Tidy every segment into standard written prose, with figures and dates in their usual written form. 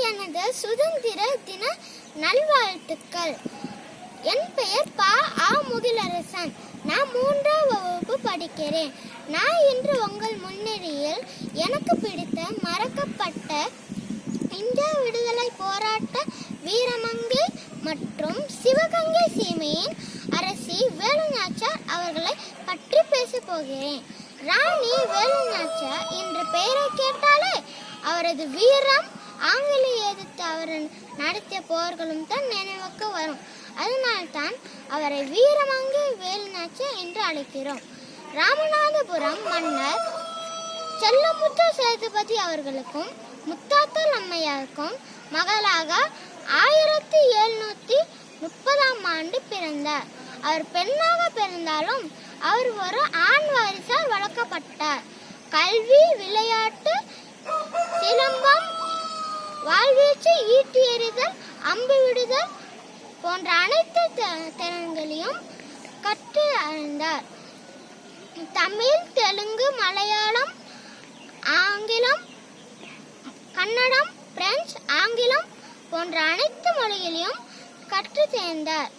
எனது சுதந்திர தின நல்வாழ்த்துக்கள். என் பெயர் முகிலரசன். நான் 3ஆம் வகுப்பு படிக்கிறேன். நான் இன்று உங்கள் முன்னிலையில் எனக்கு பிடித்த மறக்கப்பட்ட இந்திய விடுதலை போராட்ட வீரமங்கை மற்றும் சிவகங்கை சீமையின் அரசி வேலுநாச்சியார் அவர்களை பற்றி பேசப் போகிறேன். ராணி வேலுநாச்சியார் என்ற பெயரை கேட்டாலே அவரது வீரம், ஆங்கிலேய எதிர்த்து அவர் நடத்திய போர்களும் தான் நினைவுக்கு வரும். அதனால்தான் அவரை வீரமங்கை வேலுநாச்சியார் என்று அழைக்கிறோம். ராமநாதபுரம் மன்னர் செல்லமுத்து சேதுபதி அவர்களுக்கும் முத்தாத்தல் அம்மையாருக்கும் மகளாக 1730ஆம் ஆண்டு பிறந்தார். அவர் பெண்ணாக பிறந்தாலும் அவர் ஒரு ஆண் வாரிசால் வளர்க்கப்பட்டார். கல்வி, விளையாட்டு, சிலம்பம், வாழ்வீச்சு, ஈட்டி எறிதல், அம்பு விடுதல் போன்ற அனைத்து திறன்களையும் கற்று அறிந்தார். தமிழ், தெலுங்கு, மலையாளம், ஆங்கிலம், கன்னடம், பிரெஞ்சு, ஆங்கிலம் போன்ற அனைத்து மொழிகளையும் கற்று தேர்ந்தார்.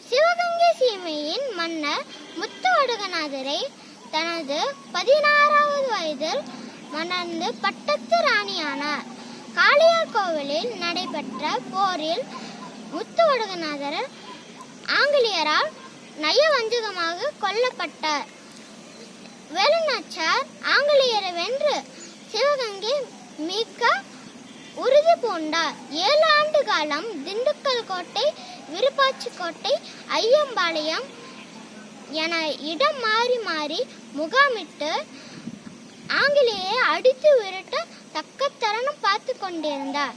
சிவகங்கை சீமையின் மன்னர் முத்துவடுகநாதரை தனது 16வது வயதில் மணந்து பட்டத்து ராணியானார். காளையார் கோவிலில் நடைபெற்ற போரில் முத்துவடுகநாதர் ஆங்கிலேயரால் நயவஞ்சகமாக கொல்லப்பட்டார். வேலுநாச்சியார் ஆங்கிலேயரை வென்று சிவகங்கை மீட்க உறுதி பூண்டார். 7 ஆண்டு காலம் திண்டுக்கல் கோட்டை, விருப்பாச்சி கோட்டை, ஐயம்பாளையம் என இடம் மாறி மாறி முகாமிட்டு ஆங்கிலேயரை அடித்து விரட்ட தக்க தருணம் பார்த்து கொண்டிருந்தார்.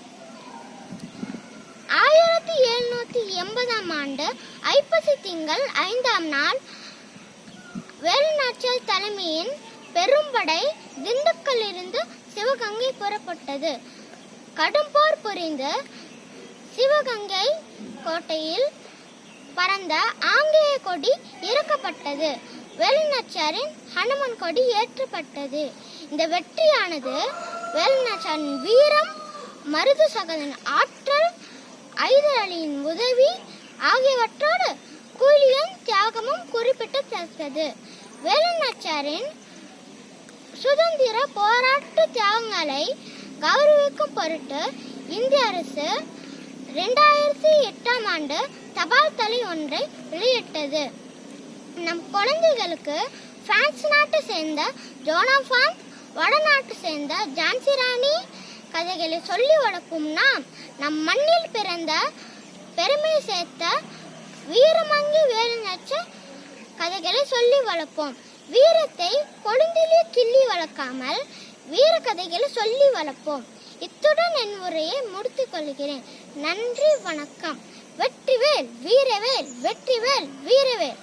1780ஆம் ஆண்டு ஐப்பசி திங்கள் 5ஆம் நாள் வேலுநாச்சியார் தலைமையின் பெரும்படை திண்டுக்கல்லிருந்து சிவகங்கை புறப்பட்டது. கடும் போர் புரிந்து சிவகங்கை கோட்டையில் பறந்த ஆங்கிலேய கொடி இறக்கப்பட்டது. வேலுநாச்சியாரின் ஹனுமன் கொடி ஏற்றப்பட்டது. இந்த வெற்றியானது வேலுநாச்சியாரின் வீரம், மருது சகோதரன் ஆற்றல், ஐதர் அலியின் உதவி ஆகியவற்றோடு கூலியின் தியாகமும் குறிப்பிடத்தக்கது. வேலுநாச்சியாரின் சுதந்திர போராட்ட தியாகங்களை கௌரவிக்கும் பொருட்டு இந்திய அரசு 2008ஆம் ஆண்டு தபால் தலை ஒன்றை வெளியிட்டது. நம் குழந்தைகளுக்கு பிரான்ஸ் நாட்டை சேர்ந்த ஜோனாபான், வடநாட்டை சேர்ந்த ஜான்சி ராணி கதைகளை சொல்லி வளர்க்கும் நாம் நம் மண்ணில் பிறந்த பெருமை சேர்த்த வீரமங்கை வேலுநாச்சியார் கதைகளை சொல்லி வளர்ப்போம். வீரத்தை கொழுந்திலே கிள்ளி வளர்க்காமல் வீர கதைகளை சொல்லி வளர்ப்போம். இத்துடன் என் உரையை முடித்துக் கொள்கிறேன். நன்றி, வணக்கம். வெற்றிவேல், வீரவேல், வெற்றிவேல், வீரவேல்.